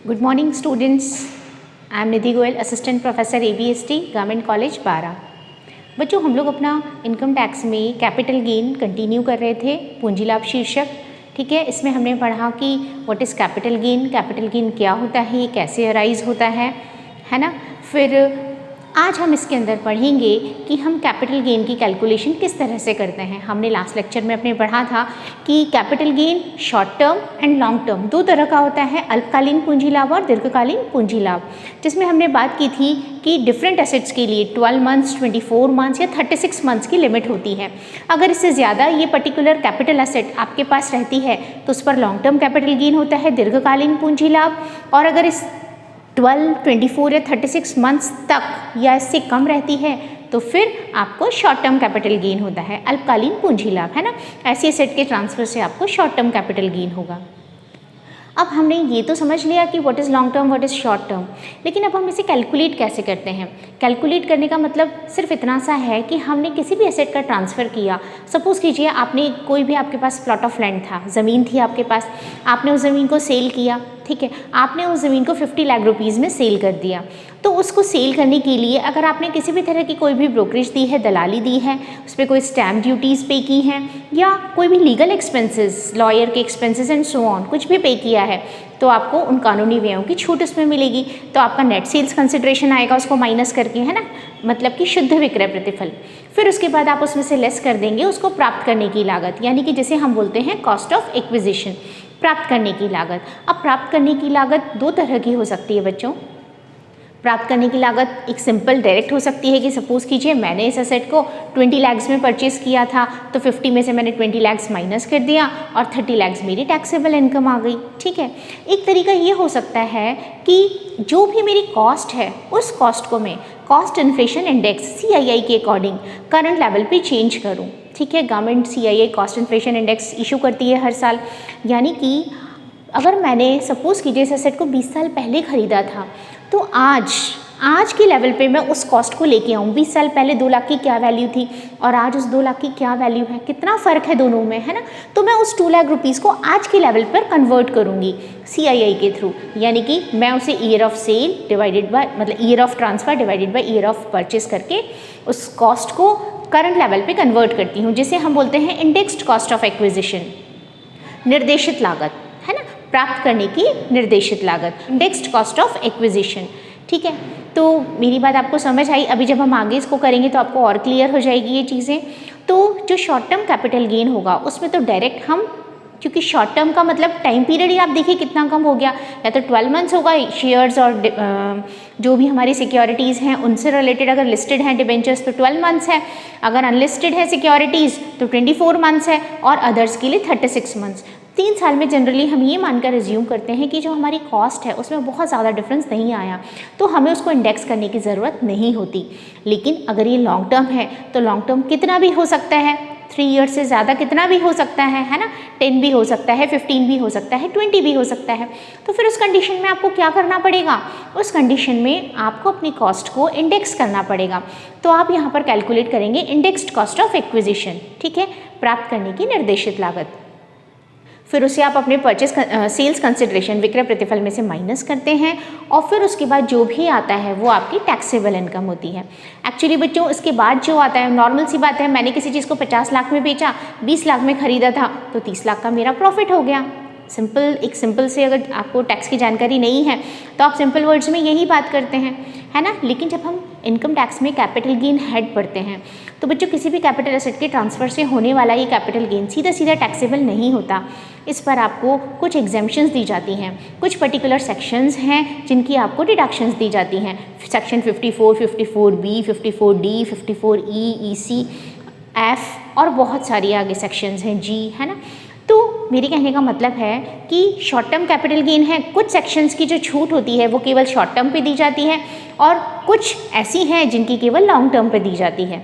Good morning students, I am Nidhi Goyal, assistant professor ABST government college बारा। बच्चों, हम लोग अपना इनकम टैक्स में कैपिटल गेन कंटिन्यू कर रहे थे, पूंजी लाभ शीर्षक। ठीक है, इसमें हमने पढ़ा कि व्हाट इज़ कैपिटल गेन क्या होता है, ये कैसे अराइज होता है ना। फिर आज हम इसके अंदर पढ़ेंगे कि हम कैपिटल गेन की कैलकुलेशन किस तरह से करते हैं। हमने लास्ट लेक्चर में अपने पढ़ा था कि capital gain short term and long term दो तरह का होता है, अल्पकालीन पूंजी लाभ और दीर्घकालीन पूंजी लाभ, जिसमें हमने बात की थी कि डिफरेंट एसेट्स के लिए 12 मंथ्स, 24 मंथ्स या 36 मंथ्स की लिमिट होती है। अगर इससे ज़्यादा ये पर्टिकुलर कैपिटल एसेट आपके पास रहती है तो उस पर लॉन्ग टर्म कैपिटल गेन होता है, दीर्घकालीन पूंजी लाभ। और अगर इस 12, 24 या 36 मंथ्स तक या इससे कम रहती है तो फिर आपको शॉर्ट टर्म कैपिटल गेन होता है, अल्पकालीन पूंजी लाभ, है ना। ऐसे एसेट के ट्रांसफर से आपको शॉर्ट टर्म कैपिटल गेन होगा। अब हमने ये तो समझ लिया कि what is long term, what is short term, लेकिन अब हम इसे कैलकुलेट कैसे करते हैं। कैलकुलेट करने का मतलब सिर्फ इतना सा है कि हमने किसी भी एसेट का ट्रांसफ़र किया। सपोज़ कीजिए आपने कोई भी, आपके पास प्लॉट ऑफ लैंड था, ज़मीन थी आपके पास, आपने उस ज़मीन को सेल किया। ठीक है, आपने उस ज़मीन को 50 लाख रुपीज़ में सेल कर दिया। तो उसको सेल करने के लिए अगर आपने किसी भी तरह की कोई भी ब्रोकरेज दी है, दलाली दी है, उस पर कोई स्टैम्प ड्यूटीज़ पे की हैं या कोई भी लीगल एक्सपेंसेस, लॉयर के एक्सपेंसेस एंड सो ऑन कुछ भी पे किया है, तो आपको उन कानूनी व्ययों की छूट उसमें मिलेगी। तो आपका नेट सेल्स कंसिडरेशन आएगा उसको माइनस करके, है ना, मतलब कि शुद्ध विक्रय प्रतिफल। फिर उसके बाद आप उसमें से लेस कर देंगे उसको प्राप्त करने की लागत, यानी कि जिसे हम बोलते हैं कॉस्ट ऑफ एक्विजिशन, प्राप्त करने की लागत। अब प्राप्त करने की लागत दो तरह की हो सकती है बच्चों। प्राप्त करने की लागत एक सिंपल डायरेक्ट हो सकती है कि सपोज़ कीजिए मैंने इस एसेट को 20 लाख में परचेज़ किया था, तो 50 में से मैंने 20 लाख माइनस कर दिया और 30 लाख मेरी टैक्सेबल इनकम आ गई। ठीक है, एक तरीका ये हो सकता है कि जो भी मेरी कॉस्ट है उस कॉस्ट को मैं कॉस्ट इन्फ्लेशन इंडेक्स CII के अकॉर्डिंग करंट लेवल पे चेंज करूँ। ठीक है, government CII cost inflation index issue करती है हर साल, यानी कि अगर मैंने सपोज़ कीजिए इस एसेट को 20 साल पहले ख़रीदा था, तो आज के लेवल पे मैं उस कॉस्ट को लेके आऊँ। 20 साल पहले 2 लाख की क्या वैल्यू थी और आज उस 2 लाख की क्या वैल्यू है, कितना फ़र्क है दोनों में, है ना। तो मैं उस 2 लाख रुपीज़ को आज के लेवल पर कन्वर्ट करूँगी CII के थ्रू, यानी कि मैं उसे year of sale divided by, मतलब year of transfer divided by year of purchase करके उस कॉस्ट को करंट लेवल पे कन्वर्ट करती हूँ, जिसे हम बोलते हैं इंडेक्स्ड कॉस्ट ऑफ एक्विजिशन, निर्देशित लागत, है ना, प्राप्त करने की निर्देशित लागत, इंडेक्स्ड कॉस्ट ऑफ एक्विजिशन। ठीक है, तो मेरी बात आपको समझ आई। अभी जब हम आगे इसको करेंगे तो आपको और क्लियर हो जाएगी ये चीज़ें। तो जो शॉर्ट टर्म कैपिटल गेन होगा उसमें तो डायरेक्ट हम, क्योंकि शॉर्ट टर्म का मतलब टाइम पीरियड ही आप देखिए कितना कम हो गया, या तो 12 मंथ्स होगा शेयर्स और जो भी हमारी सिक्योरिटीज़ हैं उनसे रिलेटेड, अगर लिस्टेड हैं डिबेंचर्स तो 12 मंथ्स है, अगर अनलिस्टेड है सिक्योरिटीज़ तो 24 मंथ्स है और अदर्स के लिए 36 मंथ्स। 3 साल में जनरली हम ये मानकर एज्यूम करते हैं कि जो हमारी कॉस्ट है उसमें बहुत ज़्यादा डिफरेंस नहीं आया, तो हमें उसको इंडेक्स करने की ज़रूरत नहीं होती। लेकिन अगर ये लॉन्ग टर्म है तो लॉन्ग टर्म कितना भी हो सकता है, 3 ईयर्स से ज़्यादा कितना भी हो सकता है ना, 10 भी हो सकता है, 15 भी हो सकता है, 20 भी हो सकता है। तो फिर उस कंडीशन में आपको क्या करना पड़ेगा, उस कंडीशन में आपको अपनी कॉस्ट को इंडेक्स करना पड़ेगा। तो आप यहाँ पर कैलकुलेट करेंगे इंडेक्स्ड कॉस्ट ऑफ एक्विजिशन, ठीक है, प्राप्त करने की निर्देशित लागत। फिर उसे आप अपने सेल्स कंसिडरेशन, विक्रय प्रतिफल में से माइनस करते हैं और फिर उसके बाद जो भी आता है वो आपकी टैक्सेबल इनकम होती है। एक्चुअली बच्चों इसके बाद जो आता है, नॉर्मल सी बात है, मैंने किसी चीज़ को 50 लाख में बेचा, 20 लाख में ख़रीदा था, तो 30 लाख का मेरा प्रॉफिट हो गया। एक सिंपल से, अगर आपको टैक्स की जानकारी नहीं है तो आप सिंपल वर्ड्स में यही बात करते हैं, है ना। लेकिन जब हम इनकम टैक्स में कैपिटल गेन हेड पढ़ते हैं तो बच्चों किसी भी कैपिटल एसेट के ट्रांसफ़र से होने वाला ये कैपिटल गेन सीधा टैक्सेबल नहीं होता। इस पर आपको कुछ एग्जेम्पशंस दी जाती हैं, कुछ पर्टिकुलर सेक्शंस हैं जिनकी आपको डिडक्शंस दी जाती हैं। Section 54, 54B, 54D, 54E, EC, F और बहुत सारी आगे सेक्शंस हैं, G, है ना। तो मेरे कहने का मतलब है कि शॉर्ट टर्म कैपिटल गेन है, कुछ सेक्शंस की जो छूट होती है वो केवल शॉर्ट टर्म पे दी जाती है और कुछ ऐसी हैं जिनकी केवल लॉन्ग टर्म पे दी जाती है।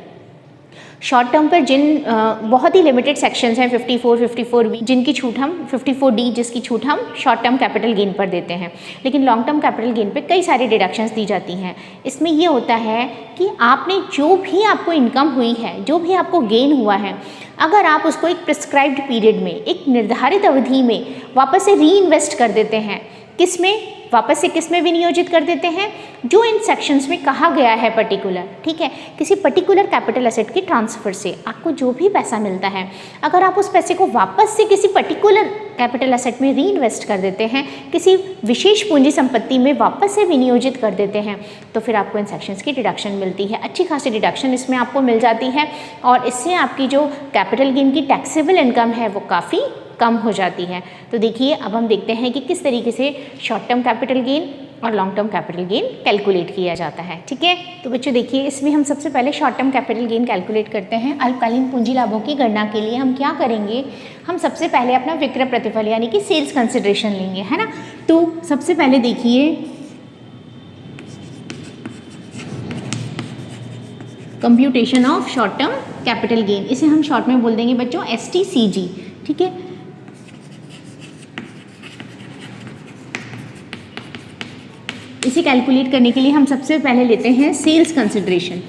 शॉर्ट टर्म पर जिन बहुत ही लिमिटेड सेक्शंस हैं, 54, 54B, जिनकी छूट हम 54D, जिसकी छूट हम शॉर्ट टर्म कैपिटल गेन पर देते हैं। लेकिन लॉन्ग टर्म कैपिटल गेन पे कई सारी डिडक्शंस दी जाती हैं। इसमें ये होता है कि आपने जो भी आपको इनकम हुई है, जो भी आपको गेन हुआ है, अगर आप उसको एक प्रिस्क्राइब्ड पीरियड में, एक निर्धारित अवधि में वापस से री इन्वेस्ट कर देते हैं, किस में, वापस से किस में विनियोजित कर देते हैं, जो इन सेक्शंस में कहा गया है पर्टिकुलर, ठीक है, किसी पर्टिकुलर कैपिटल एसेट की ट्रांसफ़र से आपको जो भी पैसा मिलता है, अगर आप उस पैसे को वापस से किसी पर्टिकुलर कैपिटल एसेट में री इन्वेस्ट कर देते हैं, किसी विशेष पूंजी संपत्ति में वापस से विनियोजित कर देते हैं, तो फिर आपको इन सेक्शंस की डिडक्शन मिलती है। अच्छी खासी डिडक्शन इसमें आपको मिल जाती है और इससे आपकी जो कैपिटल गेन की टैक्सेबल इनकम है वो काफ़ी कम हो जाती है। तो देखिए अब हम देखते हैं कि किस तरीके से शॉर्ट टर्म कैपिटल गेन और long term capital gain calculate किया जाता है। ठीक है, तो बच्चों देखिए इसमें हम सबसे पहले short term capital gain calculate करते हैं। अल्पकालीन पूंजी लाभों की गणना के लिए हम क्या करेंगे, हम सबसे पहले अपना विक्रय प्रतिफल यानी कि सेल्स कंसिडरेशन लेंगे, है ना। तो सबसे पहले देखिए computation of short term capital gain, इसे हम शॉर्ट में बोल देंगे बच्चों STCG। ठीक है, इसे कैलकुलेट करने के लिए हम सबसे पहले लेते हैं sales consideration.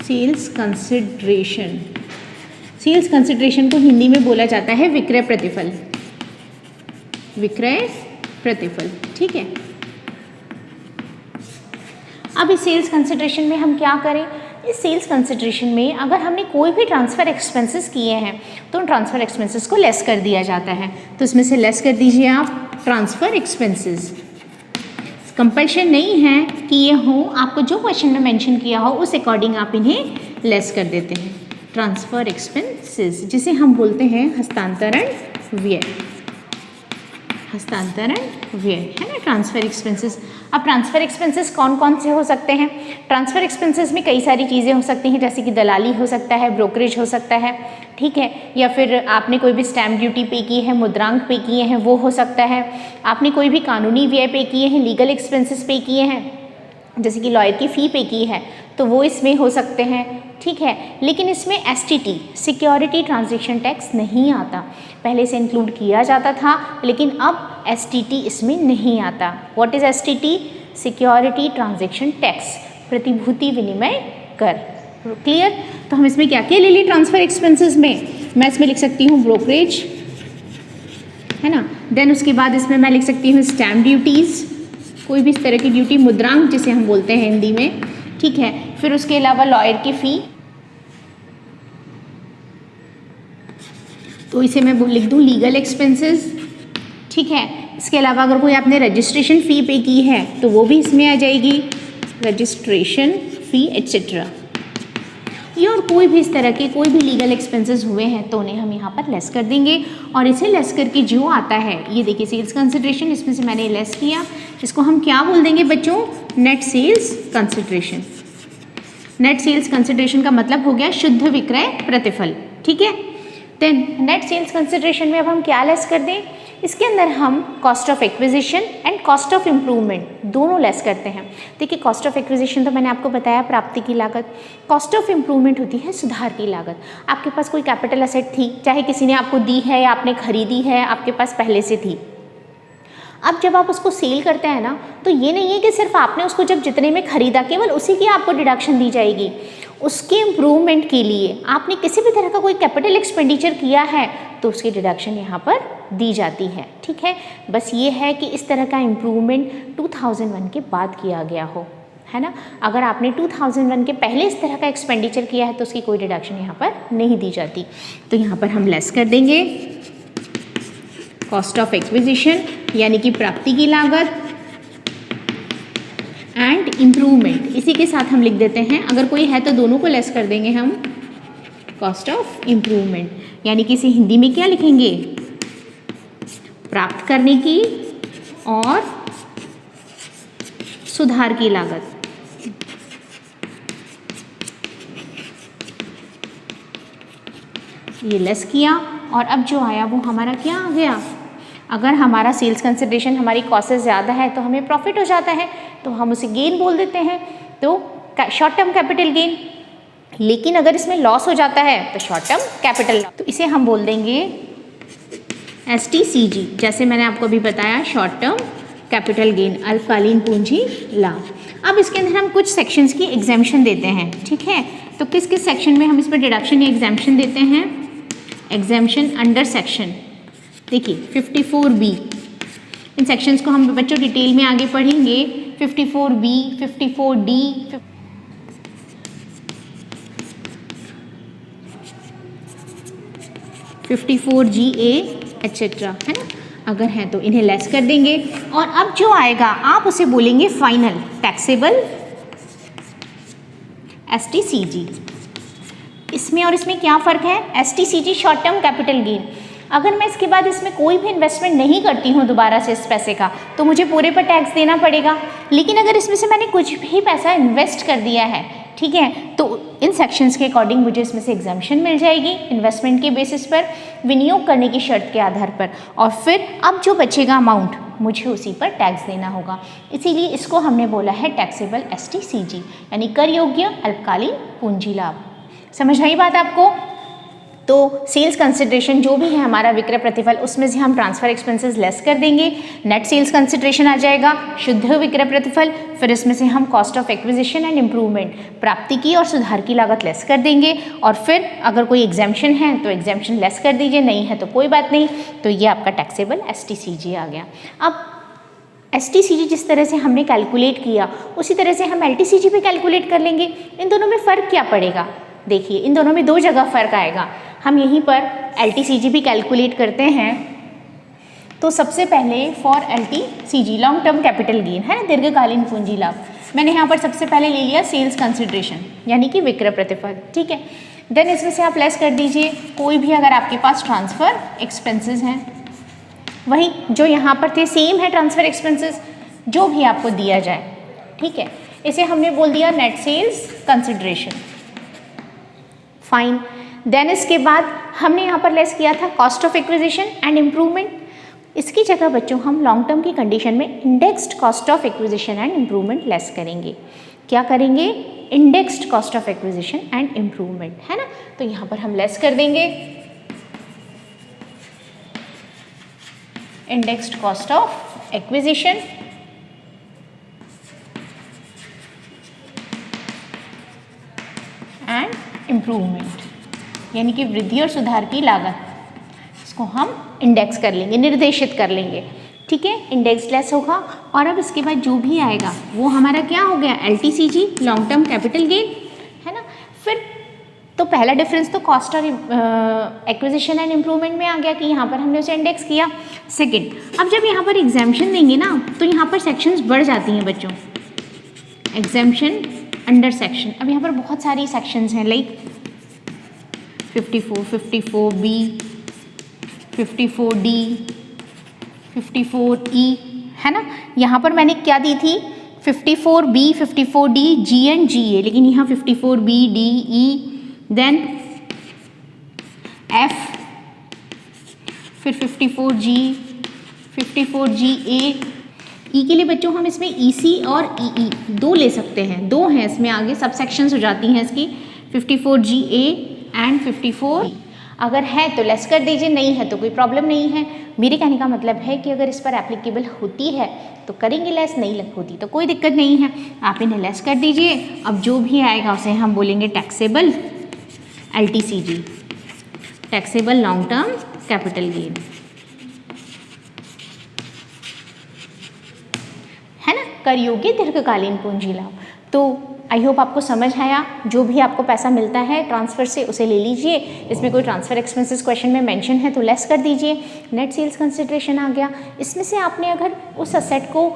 Sales consideration, sales consideration को हिंदी में बोला जाता है विक्रय प्रतिफल, विक्रय प्रतिफल। ठीक है, अब इस सेल्स कंसिडरेशन में हम क्या करें, इस सेल्स कंसिडरेशन में अगर हमने कोई भी ट्रांसफ़र एक्सपेंसेस किए हैं तो उन ट्रांसफ़र एक्सपेंसेस को लेस कर दिया जाता है। तो इसमें से लेस कर दीजिए आप ट्रांसफ़र एक्सपेंसेस। कंपल्शन नहीं है कि ये हो, आपको जो क्वेश्चन में मेंशन किया हो उस अकॉर्डिंग आप इन्हें लेस कर देते हैं। ट्रांसफ़र एक्सपेंसेस जिसे हम बोलते हैं हस्तांतरण व्यय, हस्तांतरण व्यय, है ना, ट्रांसफ़र एक्सपेंसेस। अब ट्रांसफ़र एक्सपेंसेस कौन कौन से हो सकते हैं, ट्रांसफ़र एक्सपेंसेस में कई सारी चीज़ें हो सकती हैं, जैसे कि दलाली हो सकता है, ब्रोकरेज हो सकता है, ठीक है, या फिर आपने कोई भी स्टैम्प ड्यूटी पे की है, मुद्रांक पे किए हैं, वो हो सकता है, आपने कोई भी कानूनी व्यय पे किए हैं, लीगल एक्सपेंसेस पे किए हैं, जैसे कि लॉयर की फ़ी पे की है, तो वो इसमें हो सकते हैं। ठीक है, लेकिन इसमें STT सिक्योरिटी ट्रांजैक्शन टैक्स नहीं आता, पहले से इंक्लूड किया जाता था लेकिन अब STT इसमें नहीं आता। What is STT? Security transaction tax, प्रतिभूति विनिमय कर। क्लियर? तो हम इसमें क्या क्या ले लिए ट्रांसफ़र एक्सपेंसेस में, मैं इसमें लिख सकती हूँ ब्रोकरेज, है ना, देन उसके बाद इसमें मैं लिख सकती हूँ स्टैम्प ड्यूटीज़, कोई भी इस तरह की ड्यूटी, मुद्रांक जिसे हम बोलते हैं हिंदी में, ठीक है, फिर उसके अलावा लॉयर की फ़ी, तो इसे मैं लिख दूँ लीगल एक्सपेंसेस। ठीक है, इसके अलावा अगर कोई आपने रजिस्ट्रेशन फ़ी पे की है तो वो भी इसमें आ जाएगी, रजिस्ट्रेशन फ़ी एट्सेट्रा। ये और कोई भी इस तरह के कोई भी लीगल एक्सपेंसेस हुए हैं तो उन्हें हम यहाँ पर लेस कर देंगे और इसे लेस करके जो आता है, ये देखिए सेल्स कंसिडरेशन, इसमें से मैंने लेस किया, इसको हम क्या बोल देंगे बच्चों, net sales consideration. Net sales consideration का मतलब हो गया शुद्ध विक्रय प्रतिफल। ठीक है, देन नेट सेल्स कंसिडरेशन में अब हम क्या लेस कर दें, इसके अंदर हम cost of acquisition and cost of improvement दोनों लेस करते हैं। देखिए कॉस्ट ऑफ एक्विजिशन तो मैंने आपको बताया प्राप्ति की लागत, कॉस्ट ऑफ इम्प्रूवमेंट होती है सुधार की लागत। आपके पास कोई कैपिटल एसेट थी, चाहे किसी ने आपको दी है या आपने खरीदी है, आपके पास पहले से थी, अब जब आप उसको सेल करते हैं ना, तो ये नहीं है कि सिर्फ आपने उसको जब जितने में खरीदा केवल उसी की आपको डिडक्शन दी जाएगी, उसके इम्प्रूवमेंट के लिए आपने किसी भी तरह का कोई कैपिटल एक्सपेंडिचर किया है तो उसकी डिडक्शन यहाँ पर दी जाती है। ठीक है, बस ये है कि इस तरह का इम्प्रूवमेंट 2001 के बाद किया गया हो, है ना। अगर आपने 2001 के पहले इस तरह का एक्सपेंडिचर किया है तो उसकी कोई डिडक्शन यहाँ पर नहीं दी जाती। तो यहाँ पर हम लेस कर देंगे कॉस्ट ऑफ एक्विजिशन यानी कि प्राप्ति की लागत एंड इम्प्रूवमेंट, इसी के साथ हम लिख देते हैं, अगर कोई है तो दोनों को लेस कर देंगे हम, कॉस्ट ऑफ इम्प्रूवमेंट, यानी कि इसे हिंदी में क्या लिखेंगे, प्राप्त करने की और सुधार की लागत। ये लेस किया और अब जो आया वो हमारा क्या आ गया, अगर हमारा सेल्स कंसिडरेशन हमारी कॉस्ट से ज़्यादा है तो हमें प्रॉफिट हो जाता है, तो हम उसे गेन बोल देते हैं, तो शॉर्ट टर्म कैपिटल गेन। लेकिन अगर इसमें लॉस हो जाता है तो शॉर्ट टर्म कैपिटल लॉस, तो इसे हम बोल देंगे STCG, जैसे मैंने आपको अभी बताया शॉर्ट टर्म कैपिटल गेन, अल्पकालीन पूंजी लाभ। अब इसके अंदर हम कुछ सेक्शंस की एग्जाम्पशन देते हैं। ठीक है, तो किस किस सेक्शन में हम इसमें डिडक्शन या एग्जाम्पशन देते हैं, एग्जाम्पशन अंडर सेक्शन देखिए 54B, इन सेक्शंस को हम बच्चों डिटेल में आगे पढ़ेंगे। 54B, 54D, 54GA एट्सेट्रा, है ना। अगर है तो इन्हें लेस कर देंगे और अब जो आएगा आप उसे बोलेंगे फाइनल टैक्सेबल STCG। इसमें और इसमें क्या फ़र्क है? STCG short term capital gain. अगर मैं इसके बाद इसमें कोई भी इन्वेस्टमेंट नहीं करती हूँ दोबारा से इस पैसे का, तो मुझे पूरे पर टैक्स देना पड़ेगा। लेकिन अगर इसमें से मैंने कुछ भी पैसा इन्वेस्ट कर दिया है, ठीक है, तो इन सेक्शंस के अकॉर्डिंग मुझे इसमें से एग्जाम्पशन मिल जाएगी इन्वेस्टमेंट के बेसिस पर, विनियोग करने की शर्त के आधार पर, और फिर अब जो बचेगा अमाउंट मुझे उसी पर टैक्स देना होगा। इसीलिए इसको हमने बोला है टैक्सेबल STCG, यानी कर योग्य अल्पकालीन पूंजी लाभ। समझ आई बात आपको? तो सेल्स कंसिडरेशन जो भी है हमारा विक्रय प्रतिफल, उसमें से हम ट्रांसफर एक्सपेंसेस लेस कर देंगे, नेट सेल्स कंसिडरेशन आ जाएगा, शुद्ध विक्रय प्रतिफल, फिर इसमें से हम cost of acquisition and improvement, प्राप्ति की और सुधार की लागत लेस कर देंगे, और फिर अगर कोई एग्जाम्पशन है तो एग्जाम्पशन लेस कर दीजिए, नहीं है तो कोई बात नहीं। तो ये आपका टैक्सेबल STCG आ गया। अब STCG जिस तरह से हमने कैलकुलेट किया उसी तरह से हम LTCG भी कैलकुलेट कर लेंगे। इन दोनों में फ़र्क क्या पड़ेगा? देखिए, इन दोनों में दो जगह फ़र्क आएगा। हम यहीं पर LTCG भी कैलकुलेट करते हैं। तो सबसे पहले for LTCG long term capital gain, है ना, दीर्घकालीन पूंजी लाभ, मैंने यहाँ पर सबसे पहले ले लिया सेल्स कंसिडरेशन यानी कि विक्रय प्रतिफल, ठीक है। देन इसमें से आप लेस कर दीजिए कोई भी अगर आपके पास ट्रांसफ़र एक्सपेंसेस हैं, वही जो यहाँ पर थे सेम है ट्रांसफ़र एक्सपेंसेस, जो भी आपको दिया जाए, ठीक है। इसे हमने बोल दिया net sales consideration, fine. Then इसके बाद हमने यहाँ पर लेस किया था cost of acquisition and improvement. इसकी जगह बच्चों हम लॉन्ग टर्म की कंडीशन में indexed cost of acquisition and improvement less करेंगे। क्या करेंगे? Indexed cost of acquisition and improvement, है ना। तो यहाँ पर हम लेस कर देंगे indexed cost of acquisition and improvement, यानी कि वृद्धि और सुधार की लागत, इसको हम इंडेक्स कर लेंगे, निर्देशित कर लेंगे, ठीक है। इंडेक्स लेस होगा और अब इसके बाद जो भी आएगा वो हमारा क्या हो गया? LTCG long term capital gain, है ना। फिर तो पहला डिफरेंस तो कॉस्ट और एक्विजिशन एंड इम्प्रूवमेंट में आ गया कि यहाँ पर हमने उसे इंडेक्स किया। सेकंड, अब जब यहाँ पर एग्जाम्पशन देंगे ना तो यहाँ पर सेक्शंस बढ़ जाती हैं बच्चों, एग्जाम्पशन अंडर सेक्शन। अब यहाँ पर बहुत सारी सेक्शंस हैं, लाइक 54, 54B, 54D, 54E, है ना। यहाँ पर मैंने क्या दी थी? 54B, 54D, G and GA, लेकिन यहाँ 54B, D, E, then F, फिर 54G, 54GA। E के लिए बच्चों हम इसमें EC और EE दो ले सकते हैं, दो हैं इसमें, आगे सब सेक्शंस हो जाती हैं इसकी, 54GA एंड 54। अगर है तो लेस कर दीजिए, नहीं है तो कोई प्रॉब्लम नहीं है। मेरे कहने का मतलब है कि अगर इस पर एप्लीकेबल होती है तो करेंगे लेस, नहीं होती तो कोई दिक्कत नहीं है, आप इन्हें लेस कर दीजिए। अब जो भी आएगा उसे हम बोलेंगे taxable LTCG, taxable long term capital gain, है ना, कर योग्य दीर्घकालीन पूंजी लाभ। तो आई होप आपको समझ आया। जो भी आपको पैसा मिलता है ट्रांसफ़र से उसे ले लीजिए, इसमें कोई ट्रांसफ़र एक्सपेंसेस क्वेश्चन में मेंशन है तो लेस कर दीजिए। नेट सेल्स कंसिडरेशन आ गया, इसमें से आपने अगर उस असेट को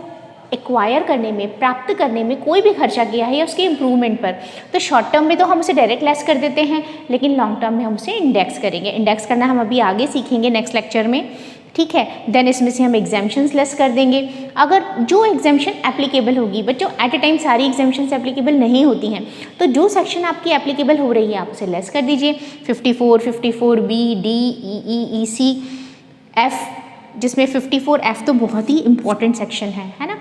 एक्वायर करने में, प्राप्त करने में कोई भी खर्चा किया है या उसके इम्प्रूवमेंट पर, तो शॉर्ट टर्म में तो हम उसे डायरेक्ट लेस कर देते हैं, लेकिन लॉन्ग टर्म में हम उसे इंडेक्स करेंगे। इंडेक्स करना हम अभी आगे सीखेंगे नेक्स्ट लेक्चर में, ठीक है। देन इसमें से हम एग्जाम्पशंस लेस कर देंगे। अगर जो एग्जाम्पशन एप्लीकेबल होगी, बच्चों एट ए टाइम सारी एग्जाम्पशंस एप्लीकेबल नहीं होती हैं, तो जो सेक्शन आपकी एप्लीकेबल हो रही है आप उसे लेस कर दीजिए। 54, 54B, D, EE, EC, F, जिसमें 54F तो बहुत ही इंपॉर्टेंट सेक्शन है ना।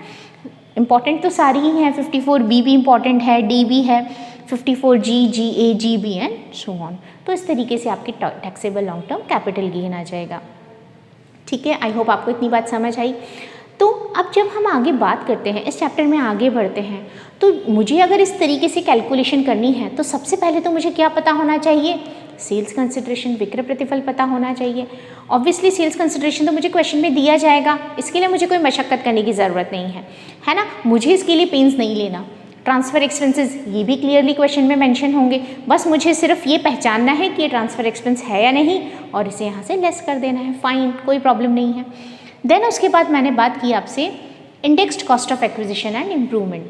इंपॉर्टेंट तो सारी ही हैं, 54B भी इंपॉर्टेंट है, D भी है, 54G, GA, GB and so on. तो इस तरीके से आपकी taxable long term capital gain आ जाएगा, ठीक है। आई होप आपको इतनी बात समझ आई। तो अब जब हम आगे बात करते हैं, इस चैप्टर में आगे बढ़ते हैं, तो मुझे अगर इस तरीके से कैलकुलेशन करनी है तो सबसे पहले तो मुझे क्या पता होना चाहिए? सेल्स कंसिडरेशन, विक्रय प्रतिफल पता होना चाहिए। ऑब्वियसली सेल्स कंसिडरेशन तो मुझे क्वेश्चन में दिया जाएगा, इसके लिए मुझे कोई मशक्क़त करने की ज़रूरत नहीं है ना, मुझे इसके लिए पेंस नहीं लेना। ट्रांसफ़र एक्सपेंसेस ये भी क्लियरली क्वेश्चन में मेंशन होंगे, बस मुझे सिर्फ ये पहचानना है कि ये ट्रांसफ़र एक्सपेंस है या नहीं और इसे यहाँ से लेस कर देना है, फाइन, कोई प्रॉब्लम नहीं है। देन उसके बाद मैंने बात की आपसे indexed cost of acquisition and improvement.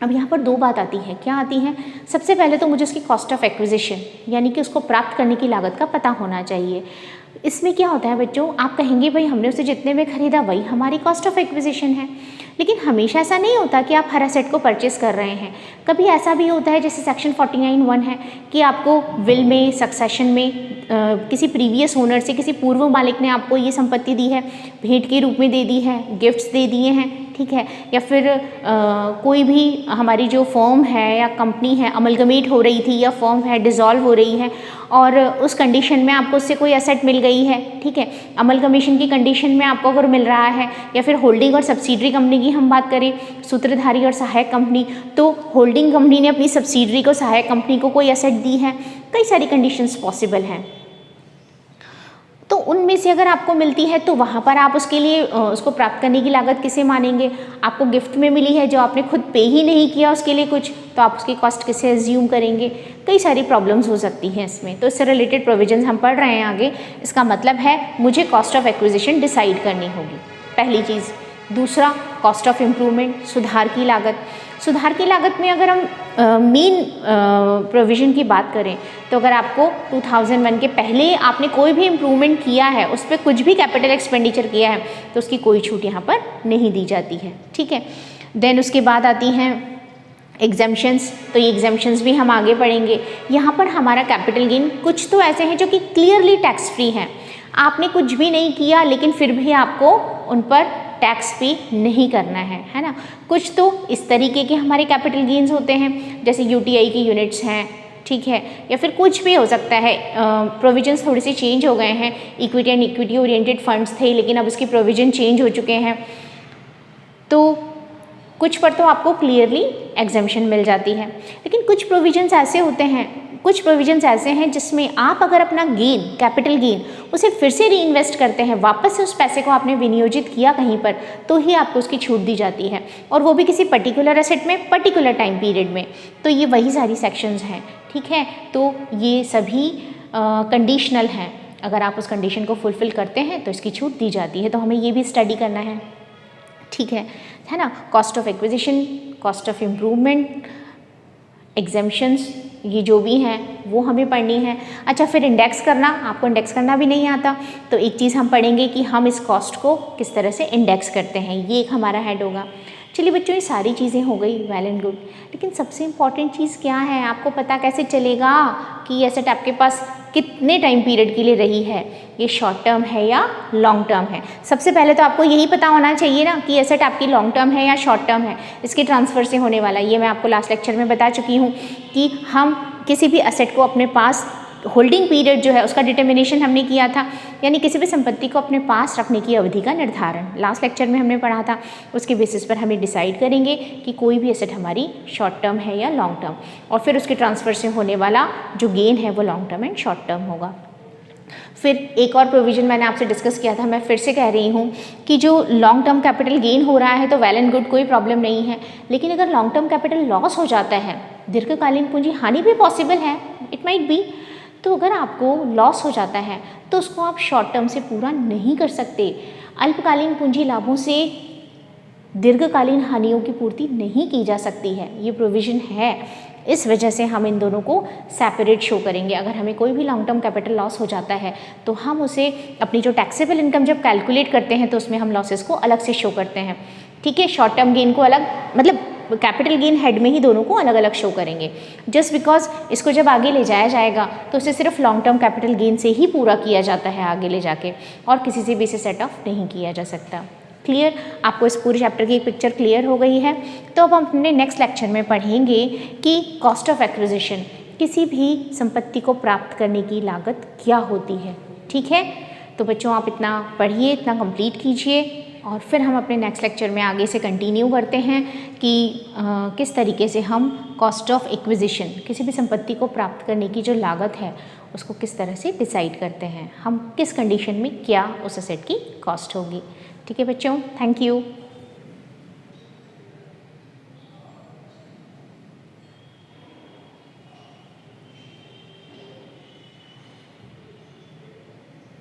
अब यहाँ पर दो बात आती है, क्या आती है? सबसे पहले तो मुझे उसकी कॉस्ट ऑफ एक्विजिशन यानी कि उसको प्राप्त करने की लागत का पता होना चाहिए। इसमें क्या होता है बच्चों, आप कहेंगे भाई हमने उसे जितने में खरीदा वही हमारी कॉस्ट ऑफ एक्विजिशन है, लेकिन हमेशा ऐसा नहीं होता कि आप हर एसेट को परचेस कर रहे हैं। कभी ऐसा भी होता है जैसे सेक्शन 49(1) है कि आपको विल में, सक्सेशन में किसी प्रीवियस ओनर से, किसी पूर्व मालिक ने आपको ये संपत्ति दी है, भेंट के रूप में दे दी है, गिफ्ट्स दे दिए हैं, ठीक है, या फिर कोई भी हमारी जो फर्म है या कंपनी है अमलगमेट हो रही थी या फर्म है डिज़ोल्व हो रही है और उस कंडीशन में आपको उससे कोई एसेट मिल गई है, ठीक है, अमलगमेशन की कंडीशन में आपको अगर मिल रहा है, या फिर होल्डिंग और सब्सिडरी कंपनी की हम बात करें, सूत्रधारी और सहायक कंपनी, तो होल्डिंग कंपनी ने अपनी सब्सिडरी को, सहायक कंपनी को कोई एसेट दी है, कई सारी कंडीशंस पॉसिबल हैं। तो उनमें से अगर आपको मिलती है तो वहाँ पर आप उसके लिए उसको प्राप्त करने की लागत किसे मानेंगे? आपको गिफ्ट में मिली है जो आपने खुद पे ही नहीं किया उसके लिए कुछ, तो आप उसकी कॉस्ट किसे एज्यूम करेंगे? कई सारी प्रॉब्लम्स हो सकती हैं इसमें, तो इससे रिलेटेड प्रोविजंस हम पढ़ रहे हैं आगे। इसका मतलब है मुझे कॉस्ट ऑफ एक्विजिशन डिसाइड करनी होगी, पहली चीज़। दूसरा, कॉस्ट ऑफ इम्प्रूवमेंट, सुधार की लागत। सुधार की लागत में अगर हम मेन प्रोविज़न की बात करें तो अगर आपको 2001 के पहले आपने कोई भी इम्प्रूवमेंट किया है, उस पर कुछ भी कैपिटल एक्सपेंडिचर किया है, तो उसकी कोई छूट यहाँ पर नहीं दी जाती है, ठीक है। देन उसके बाद आती हैं एग्जेम्पशंस, तो ये एग्जेम्पशंस भी हम आगे पढ़ेंगे। यहाँ पर हमारा कैपिटल गेन कुछ तो ऐसे हैं जो कि क्लियरली टैक्स फ्री हैं, आपने कुछ भी नहीं किया लेकिन फिर भी आपको उन पर टैक्स पे नहीं करना है ना। कुछ तो इस तरीके के हमारे कैपिटल गेन्स होते हैं जैसे यूटीआई की यूनिट्स हैं, ठीक है, या फिर कुछ भी हो सकता है। प्रोविजंस थोड़े से चेंज हो गए हैं, equity and equity oriented funds थे लेकिन अब उसकी प्रोविजन चेंज हो चुके हैं, तो कुछ पर तो आपको क्लियरली एग्जेम्पशन मिल जाती है। लेकिन कुछ प्रोविजंस ऐसे होते हैं, कुछ प्रोविजंस ऐसे हैं जिसमें आप अगर अपना गेन, कैपिटल गेन, उसे फिर से री इन्वेस्ट करते हैं, वापस से उस पैसे को आपने विनियोजित किया कहीं पर, तो ही आपको उसकी छूट दी जाती है, और वो भी किसी पर्टिकुलर एसेट में, पर्टिकुलर टाइम पीरियड में। तो ये वही सारी सेक्शंस हैं, ठीक है। तो ये सभी कंडीशनल हैं, अगर आप उस कंडीशन को फुलफिल करते हैं तो इसकी छूट दी जाती है, तो हमें ये भी स्टडी करना है, ठीक है ना। Cost of acquisition, cost of improvement, exemptions, ये जो भी हैं वो हमें पढ़नी है। अच्छा, फिर इंडेक्स करना, आपको इंडेक्स करना भी नहीं आता, तो एक चीज़ हम पढ़ेंगे कि हम इस कॉस्ट को किस तरह से इंडेक्स करते हैं, ये एक हमारा हेड होगा। चलिए बच्चों, ये सारी चीज़ें हो गई, वेल एंड गुड, लेकिन सबसे इम्पॉर्टेंट चीज़ क्या है? आपको पता कैसे चलेगा कि ये एसेट आपके पास कितने टाइम पीरियड के लिए रही है, ये शॉर्ट टर्म है या लॉन्ग टर्म है? सबसे पहले तो आपको यही पता होना चाहिए ना कि एसेट आपकी लॉन्ग टर्म है या शॉर्ट टर्म है, इसके ट्रांसफ़र से होने वाला। ये मैं आपको लास्ट लेक्चर में बता चुकी हूँ कि हम किसी भी एसेट को अपने पास, होल्डिंग पीरियड जो है उसका डिटर्मिनेशन हमने किया था, यानी किसी भी संपत्ति को अपने पास रखने की अवधि का निर्धारण लास्ट लेक्चर में हमने पढ़ा था। उसके बेसिस पर हमें डिसाइड करेंगे कि कोई भी एसेट हमारी शॉर्ट टर्म है या लॉन्ग टर्म, और फिर उसके ट्रांसफ़र से होने वाला जो गेन है वो long term and short term होगा। फिर एक और प्रोविज़न मैंने आपसे डिस्कस किया था, मैं फिर से कह रही हूँ कि जो लॉन्ग टर्म कैपिटल गेन हो रहा है तो वेल एंड गुड, कोई प्रॉब्लम नहीं है, लेकिन अगर लॉन्ग टर्म कैपिटल लॉस हो जाता है, दीर्घकालीन पूंजी हानि भी पॉसिबल है, इट माइट बी, तो अगर आपको लॉस हो जाता है तो उसको आप शॉर्ट टर्म से पूरा नहीं कर सकते। अल्पकालीन पूंजी लाभों से दीर्घकालीन हानियों की पूर्ति नहीं की जा सकती है, ये प्रोविज़न है। इस वजह से हम इन दोनों को सेपरेट शो करेंगे। अगर हमें कोई भी लॉन्ग टर्म कैपिटल लॉस हो जाता है तो हम उसे अपनी जो टैक्सेबल इनकम जब कैलकुलेट करते हैं तो उसमें हम लॉसेस को अलग से शो करते हैं, ठीक है। शॉर्ट टर्म गेन को अलग, मतलब कैपिटल गेन हेड में ही दोनों को अलग अलग शो करेंगे, जस्ट बिकॉज इसको जब आगे ले जाया जाएगा तो उसे सिर्फ लॉन्ग टर्म कैपिटल गेन से ही पूरा किया जाता है आगे ले जाके, और किसी से भी इसे सेट ऑफ नहीं किया जा सकता। क्लियर? आपको इस पूरे चैप्टर की एक पिक्चर क्लियर हो गई है। तो अब हम अपने नेक्स्ट लेक्चर में पढ़ेंगे कि कॉस्ट ऑफ एक्विजिशन, किसी भी संपत्ति को प्राप्त करने की लागत क्या होती है, ठीक है। तो बच्चों, आप इतना पढ़िए, इतना कंप्लीट कीजिए। और फिर हम अपने नेक्स्ट लेक्चर में आगे से कंटिन्यू करते हैं कि किस तरीके से हम कॉस्ट ऑफ एक्विजिशन, किसी भी संपत्ति को प्राप्त करने की जो लागत है उसको किस तरह से डिसाइड करते हैं, हम किस कंडीशन में क्या उस एसेट की कॉस्ट होगी। ठीक है बच्चों, थैंक यू।